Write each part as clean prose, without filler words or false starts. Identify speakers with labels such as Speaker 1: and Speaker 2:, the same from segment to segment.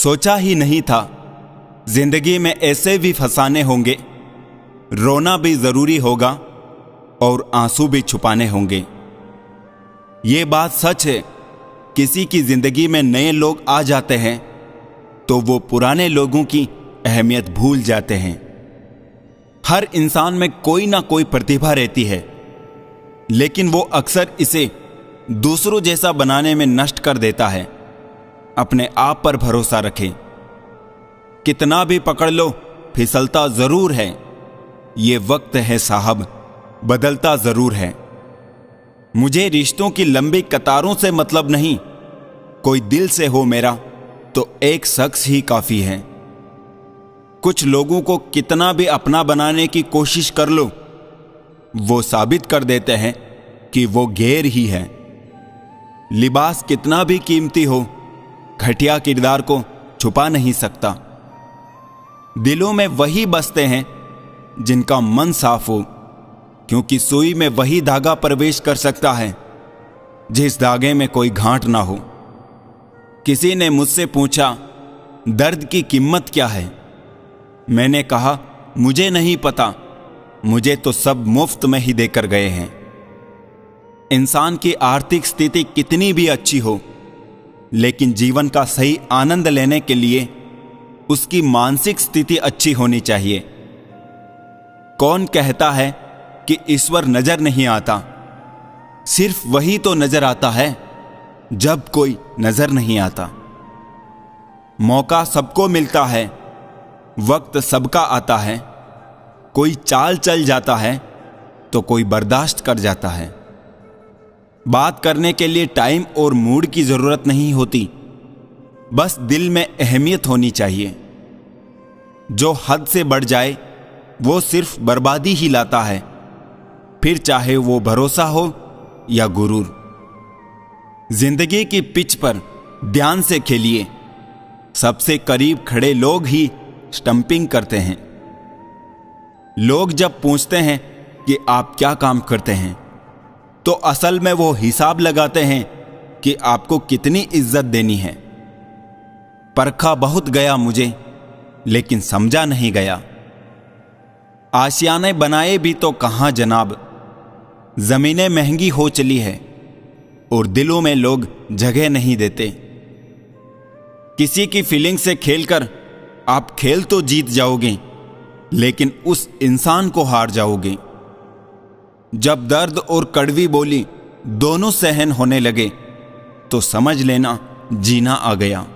Speaker 1: सोचा ही नहीं था जिंदगी में ऐसे भी फसाने होंगे, रोना भी जरूरी होगा और आंसू भी छुपाने होंगे। ये बात सच है, किसी की जिंदगी में नए लोग आ जाते हैं तो वो पुराने लोगों की अहमियत भूल जाते हैं। हर इंसान में कोई ना कोई प्रतिभा रहती है, लेकिन वो अक्सर इसे दूसरों जैसा बनाने में नष्ट कर देता है। अपने आप पर भरोसा रखें, कितना भी पकड़ लो फिसलता जरूर है। ये वक्त है साहब, बदलता जरूर है। मुझे रिश्तों की लंबी कतारों से मतलब नहीं, कोई दिल से हो मेरा तो एक शख्स ही काफी है। कुछ लोगों को कितना भी अपना बनाने की कोशिश कर लो, वो साबित कर देते हैं कि वो गैर ही है। लिबास कितना भी कीमती हो, घटिया किरदार को छुपा नहीं सकता। दिलों में वही बसते हैं जिनका मन साफ हो, क्योंकि सुई में वही धागा प्रवेश कर सकता है जिस धागे में कोई गांठ ना हो। किसी ने मुझसे पूछा, दर्द की कीमत क्या है? मैंने कहा, मुझे नहीं पता, मुझे तो सब मुफ्त में ही देकर गए हैं। इंसान की आर्थिक स्थिति कितनी भी अच्छी हो, लेकिन जीवन का सही आनंद लेने के लिए उसकी मानसिक स्थिति अच्छी होनी चाहिए। कौन कहता है कि ईश्वर नजर नहीं आता? सिर्फ वही तो नजर आता है जब कोई नजर नहीं आता। मौका सबको मिलता है, वक्त सबका आता है। कोई चाल चल जाता है तो कोई बर्दाश्त कर जाता है। बात करने के लिए टाइम और मूड की जरूरत नहीं होती, बस दिल में अहमियत होनी चाहिए। जो हद से बढ़ जाए वो सिर्फ बर्बादी ही लाता है, फिर चाहे वो भरोसा हो या गुरूर। जिंदगी की पिच पर ध्यान से खेलिए, सबसे करीब खड़े लोग ही स्टंपिंग करते हैं। लोग जब पूछते हैं कि आप क्या काम करते हैं, तो असल में वो हिसाब लगाते हैं कि आपको कितनी इज्जत देनी है। परखा बहुत गया मुझे, लेकिन समझा नहीं गया। आशियाने बनाए भी तो कहां जनाब, जमीनें महंगी हो चली है और दिलों में लोग जगह नहीं देते। किसी की फीलिंग से खेलकर आप खेल तो जीत जाओगे, लेकिन उस इंसान को हार जाओगे। जब दर्द और कड़वी बोली दोनों सहन होने लगे तो समझ लेना जीना आ गया।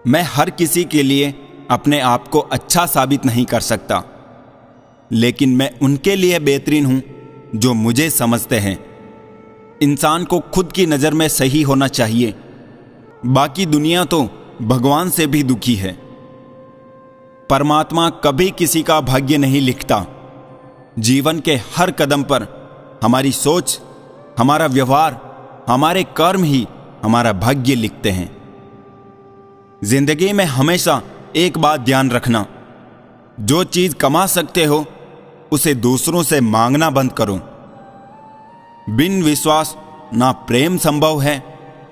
Speaker 1: मैं हर किसी के लिए अपने आप को अच्छा साबित नहीं कर सकता, लेकिन मैं उनके लिए बेहतरीन हूं जो मुझे समझते हैं। इंसान को खुद की नजर में सही होना चाहिए, बाकी दुनिया तो भगवान से भी दुखी है। परमात्मा कभी किसी का भाग्य नहीं लिखता। जीवन के हर कदम पर हमारी सोच, हमारा व्यवहार, हमारे कर्म ही हमारा भाग्य लिखते हैं। जिंदगी में हमेशा एक बात ध्यान रखना, जो चीज कमा सकते हो उसे दूसरों से मांगना बंद करो। बिन विश्वास ना प्रेम संभव है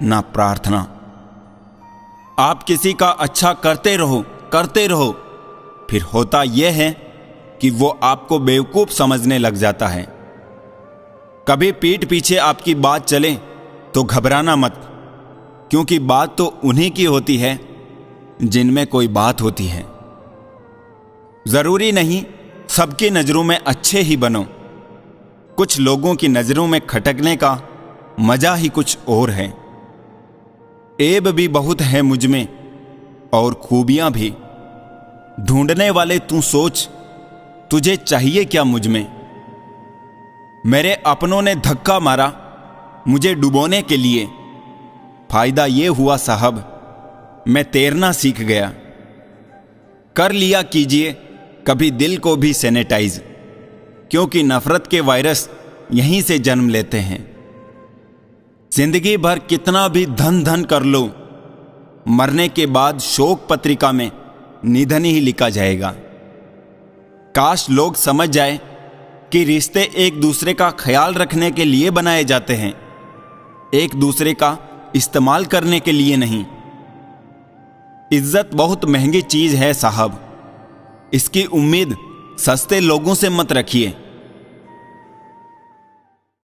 Speaker 1: ना प्रार्थना। आप किसी का अच्छा करते रहो, फिर होता यह है कि वो आपको बेवकूफ समझने लग जाता है। कभी पीठ पीछे आपकी बात चले तो घबराना मत, क्योंकि बात तो उन्हीं की होती है जिनमें कोई बात होती है। जरूरी नहीं सबकी नजरों में अच्छे ही बनो, कुछ लोगों की नजरों में खटकने का मजा ही कुछ और है। ऐब भी बहुत है मुझ में और खूबियां भी। ढूंढने वाले तू सोच, तुझे चाहिए क्या मुझ में? मेरे अपनों ने धक्का मारा मुझे डुबोने के लिए। फायदा ये हुआ साहब, मैं तैरना सीख गया। कर लिया कीजिए कभी दिल को भी सैनिटाइज, क्योंकि नफरत के वायरस यहीं से जन्म लेते हैं। जिंदगी भर कितना भी धन कर लो, मरने के बाद शोक पत्रिका में निधन ही लिखा जाएगा। काश लोग समझ जाए कि रिश्ते एक दूसरे का ख्याल रखने के लिए बनाए जाते हैं, एक दूसरे का इस्तेमाल करने के लिए नहीं। इज्जत बहुत महंगी चीज है साहब। इसकी उम्मीद सस्ते लोगों से मत रखिए।